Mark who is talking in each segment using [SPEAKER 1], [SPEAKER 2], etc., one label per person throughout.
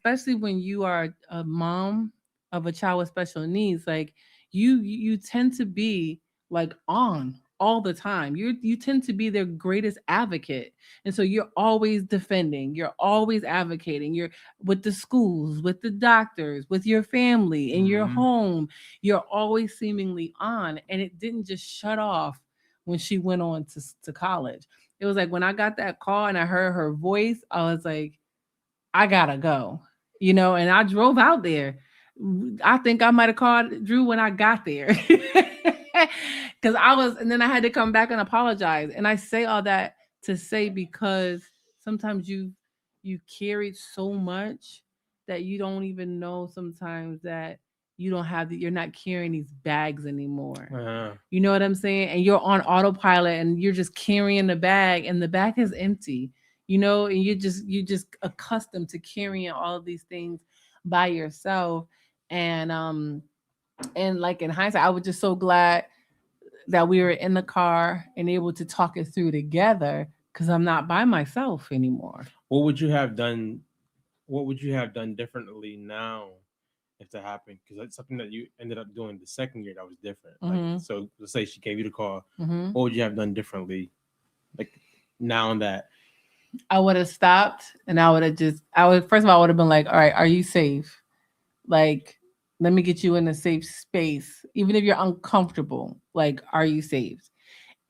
[SPEAKER 1] especially when you are a mom of a child with special needs, like you tend to be like on all the time. You tend to be their greatest advocate. And so you're always defending, you're always advocating. You're with the schools, with the doctors, with your family, in your
[SPEAKER 2] Mm-hmm.
[SPEAKER 1] home. You're always seemingly on. And it didn't just shut off when she went on to college. It was like when I got that call and I heard her voice, I was like, I gotta go, and I drove out there. I think I might have called Drew when I got there. Cause and then I had to come back and apologize. And I say all that to say because sometimes you carried so much that you don't even know sometimes that you don't have you're not carrying these bags anymore.
[SPEAKER 2] Uh,
[SPEAKER 1] You know what I'm saying? And you're on autopilot and you're just carrying the bag and the bag is empty, and you just accustomed to carrying all of these things by yourself. And like in hindsight, I was just so glad that we were in the car and able to talk it through together because I'm not by myself anymore.
[SPEAKER 2] what would you have done? What would you have done differently now if that happened? Because that's something that you ended up doing the second year that was different. Like,
[SPEAKER 1] Hmm.
[SPEAKER 2] so let's say she gave you the call.
[SPEAKER 1] Hmm.
[SPEAKER 2] What would you have done differently? Like now and that.
[SPEAKER 1] I would have stopped and I would, first of all, I would have been like, all right, are you safe? Like, let me get you in a safe space. Even if you're uncomfortable, like, are you safe?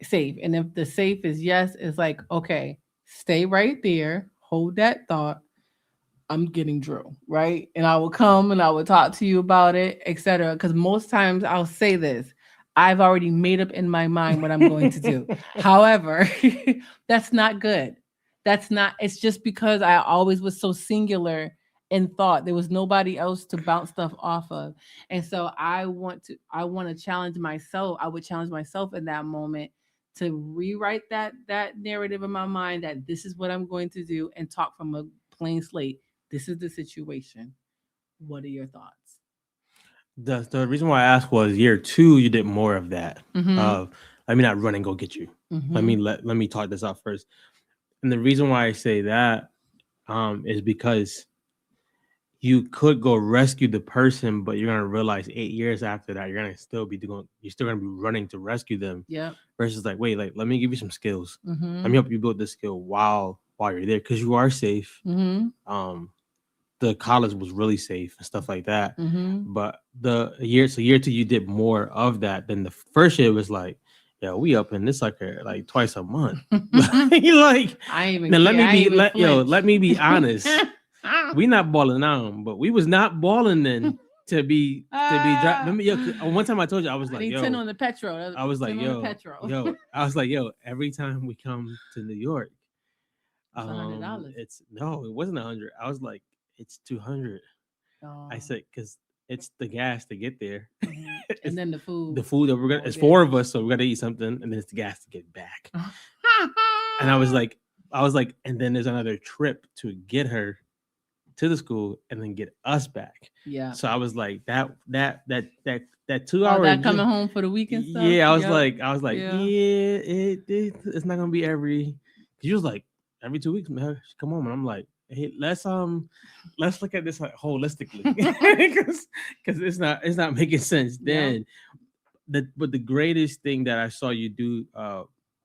[SPEAKER 1] Safe. And if the safe is yes, it's like, okay, stay right there, hold that thought. I'm getting Drew, right? And I will come and I will talk to you about it, etc. Because most times I'll say this. I've already made up in my mind what I'm going to do. However, that's not good. That's not, it's just because I always was so singular in thought. There was nobody else to bounce stuff off of. And so I want to challenge myself. I would challenge myself in that moment to rewrite that narrative in my mind that this is what I'm going to do and talk from a plain slate. This is the situation. What are your thoughts?
[SPEAKER 2] The reason why I asked was year two you did more of that.
[SPEAKER 1] Mm-hmm.
[SPEAKER 2] Let me not run and go get you.
[SPEAKER 1] Mm-hmm.
[SPEAKER 2] Let me talk this out first. And the reason why I say that is because you could go rescue the person, but you're gonna realize 8 years after that you're still gonna be running to rescue them.
[SPEAKER 1] Yep.
[SPEAKER 2] Versus like, wait, like let me give you some skills. Let
[SPEAKER 1] Mm-hmm.
[SPEAKER 2] me help you build this skill while you're there because you are safe.
[SPEAKER 1] Mm-hmm.
[SPEAKER 2] Um, the college was really safe and stuff like that.
[SPEAKER 1] Mm-hmm.
[SPEAKER 2] But year two, you did more of that than the first year. Was like, yeah, we up in this sucker like twice a month. Like,
[SPEAKER 1] I ain't even
[SPEAKER 2] now let
[SPEAKER 1] care.
[SPEAKER 2] me
[SPEAKER 1] I ain't
[SPEAKER 2] be
[SPEAKER 1] even
[SPEAKER 2] let
[SPEAKER 1] flinch.
[SPEAKER 2] me be honest. We not balling now, but we was not balling then to be
[SPEAKER 1] Ah,
[SPEAKER 2] Remember, one time I told you I was
[SPEAKER 1] I
[SPEAKER 2] like,
[SPEAKER 1] need 10
[SPEAKER 2] yo,
[SPEAKER 1] on the petrol.
[SPEAKER 2] I was like,
[SPEAKER 1] 10 on the petrol.
[SPEAKER 2] I was like, yo, every time we come to New York,
[SPEAKER 1] It's $100.
[SPEAKER 2] it's no, it wasn't 100. I was like, it's 200. I
[SPEAKER 1] Oh.
[SPEAKER 2] said, because it's the gas to get there.
[SPEAKER 1] Mhm. And
[SPEAKER 2] It's
[SPEAKER 1] then the food.
[SPEAKER 2] the food that we're gonna.
[SPEAKER 1] Oh
[SPEAKER 2] It's
[SPEAKER 1] yeah.
[SPEAKER 2] four of us, so we gotta eat something, and then it's the gas to get back. And I was like, and then there's another trip to get her to the school, and then get us back.
[SPEAKER 1] Yeah.
[SPEAKER 2] So I was like, that two
[SPEAKER 1] Oh,
[SPEAKER 2] hour.
[SPEAKER 1] that coming home for the week and stuff.
[SPEAKER 2] Yeah,
[SPEAKER 1] Yep.
[SPEAKER 2] I was like,
[SPEAKER 1] Yeah.
[SPEAKER 2] yeah, it's not gonna be every. She was like, every 2 weeks, man, come on, and I'm like, hey, let's look at this like holistically, because it's not making sense.
[SPEAKER 1] Yep.
[SPEAKER 2] Then but the greatest thing that I saw you do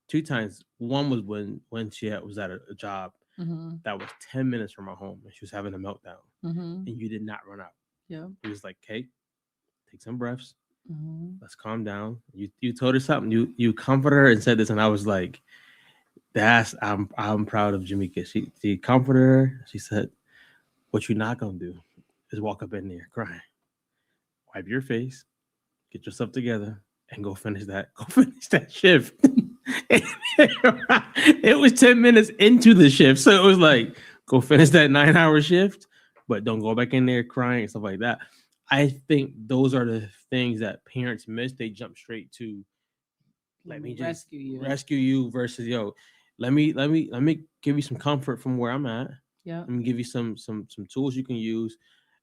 [SPEAKER 2] two times. One was when was at a job
[SPEAKER 1] Mhm.
[SPEAKER 2] that was 10 minutes from our home, and she was having a meltdown,
[SPEAKER 1] Mhm.
[SPEAKER 2] and you did not run out.
[SPEAKER 1] Yep.
[SPEAKER 2] It was like, okay, take some breaths.
[SPEAKER 1] Mhm.
[SPEAKER 2] Let's calm down. You told her something. You comforted her and said this, and I was like, I'm proud of Jamaica. She comforted her. She said, "What you're not gonna do is walk up in there crying. Wipe your face, get yourself together, and go finish that. Go finish that shift." It was 10 minutes into the shift, so it was like, go finish that 9 hour shift, but don't go back in there crying and stuff like that. I think those are the things that parents miss. They jump straight to,
[SPEAKER 1] Let
[SPEAKER 2] let
[SPEAKER 1] me
[SPEAKER 2] me just
[SPEAKER 1] rescue you.
[SPEAKER 2] rescue you versus, yo, let me give you some comfort from where I'm at.
[SPEAKER 1] Yep.
[SPEAKER 2] Let me give you some tools you can use.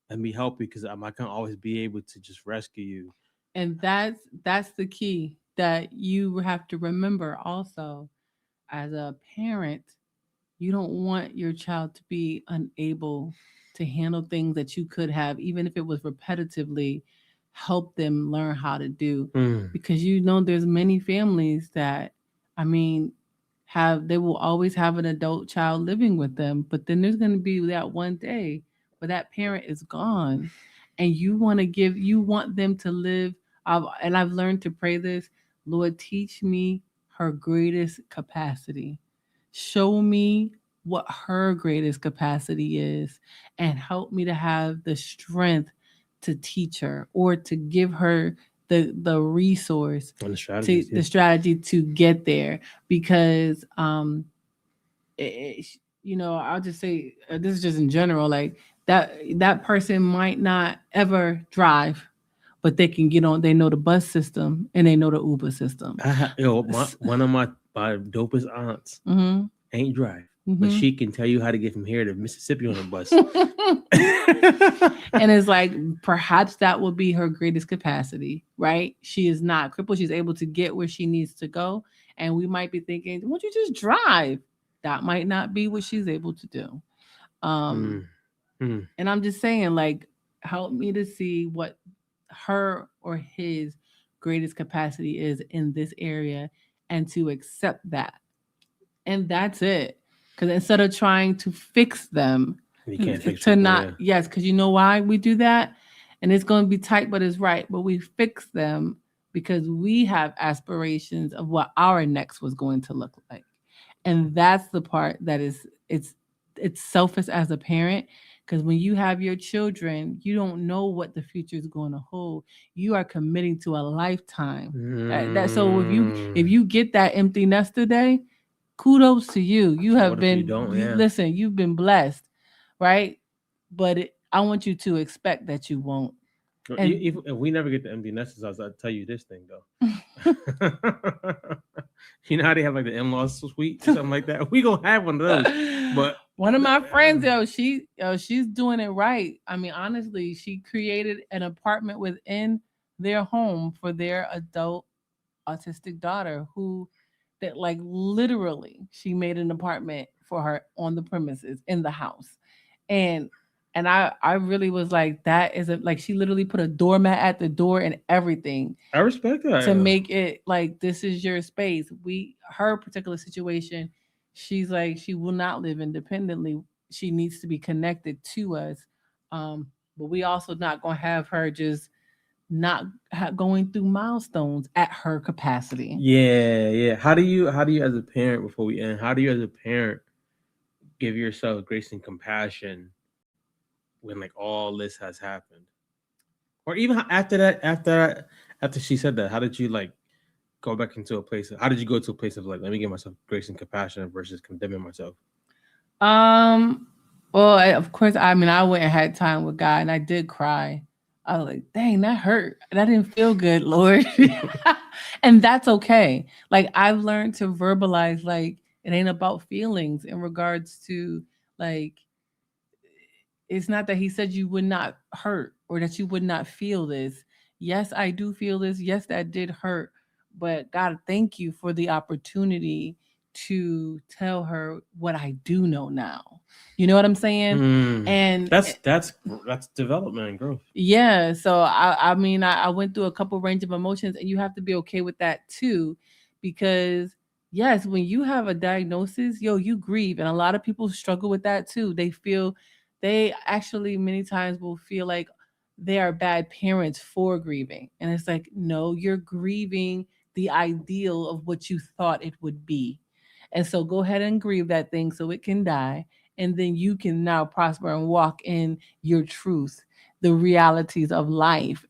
[SPEAKER 2] Let me help you because I'm not gonna always be able to just rescue you.
[SPEAKER 1] And that's the key that you have to remember also as a parent. You don't want your child to be unable to handle things that you could have, even if it was repetitively, help them learn how to do.
[SPEAKER 2] Mm.
[SPEAKER 1] Because you know there's many families that, I mean, have they will always have an adult child living with them, but then there's going to be that one day where that parent is gone, and you want them to live. And I've learned to pray this: Lord, teach me her greatest capacity. Show me what her greatest capacity is, and help me to have the strength to teach her, or to give her the resource,
[SPEAKER 2] And the
[SPEAKER 1] to
[SPEAKER 2] strategies, yeah.
[SPEAKER 1] the strategy to get there. Because it, I'll just say, this is just in general, like that person might not ever drive, but they can get on. They know the bus system and they know the Uber system.
[SPEAKER 2] One of my dopest aunts
[SPEAKER 1] Mm-hmm.
[SPEAKER 2] ain't drive, but
[SPEAKER 1] Mm-hmm.
[SPEAKER 2] she can tell you how to get from here to Mississippi on a bus.
[SPEAKER 1] And it's like, perhaps that will be her greatest capacity, right? She is not crippled. She's able to get where she needs to go. And we might be thinking, won't you just drive? That might not be what she's able to do. Um,
[SPEAKER 2] Mm, mm.
[SPEAKER 1] and I'm just saying, like, help me to see what her or his greatest capacity is in this area, and to accept that. And that's it. Because instead of trying to fix them,
[SPEAKER 2] You can't fix
[SPEAKER 1] to
[SPEAKER 2] people,
[SPEAKER 1] not,
[SPEAKER 2] yeah.
[SPEAKER 1] yes, because you know why we do that? And it's going to be tight, but it's right. But we fix them because we have aspirations of what our next was going to look like. And that's the part that is, it's selfish as a parent, because when you have your children, you don't know what the future is going to hold. You are committing to a lifetime. That So if
[SPEAKER 2] Mm.
[SPEAKER 1] you get that empty nester day, kudos to you. You
[SPEAKER 2] But
[SPEAKER 1] have
[SPEAKER 2] what if you
[SPEAKER 1] been,
[SPEAKER 2] don't?
[SPEAKER 1] you
[SPEAKER 2] Yeah.
[SPEAKER 1] listen, you've been blessed, right? But I want you to expect that you won't. And
[SPEAKER 2] If we never get the empty nesters house, I'll tell you this thing though. You know how they have like the in-laws suite or something like that? We gonna have one of those. But
[SPEAKER 1] one of my friends, she's doing it right. I mean, honestly, she created an apartment within their home for their adult autistic daughter, who, that, like, literally she made an apartment for her on the premises in the house. And I really was like, that is a, like, she literally put a doormat at the door and everything
[SPEAKER 2] I respect that.
[SPEAKER 1] to make it like, this is your space. Her particular situation, she's like, she will not live independently. She needs to be connected to us. um but we also not going to have her just not going through milestones at her capacity.
[SPEAKER 2] Yeah, yeah. How do you as a parent, before we end, how do you as a parent give yourself grace and compassion when like all this has happened? Or even after she said that, how did you like go back into a place how did you go to a place of like, let me give myself grace and compassion versus condemning myself?
[SPEAKER 1] Um, well, of course, I mean, I went and had time with God, and I did cry. I was like, dang, that hurt. That didn't feel good, Lord. And that's okay. Like, I've learned to verbalize, like, it ain't about feelings in regards to, like, it's not that he said you would not hurt or that you would not feel this. Yes, I do feel this. Yes, that did hurt. But God, thank you for the opportunity to tell her what I do know now. You know what I'm saying?
[SPEAKER 2] Mm.
[SPEAKER 1] And
[SPEAKER 2] That's development and growth.
[SPEAKER 1] yeah, so I mean, I went through a couple range of emotions, and you have to be okay with that too, because yes, when you have a diagnosis, yo, you grieve, and a lot of people struggle with that too. They actually many times will feel like they are bad parents for grieving, and it's like, no, you're grieving the ideal of what you thought it would be, and so go ahead and grieve that thing so it can die, and then you can now prosper and walk in your truth, the realities of life,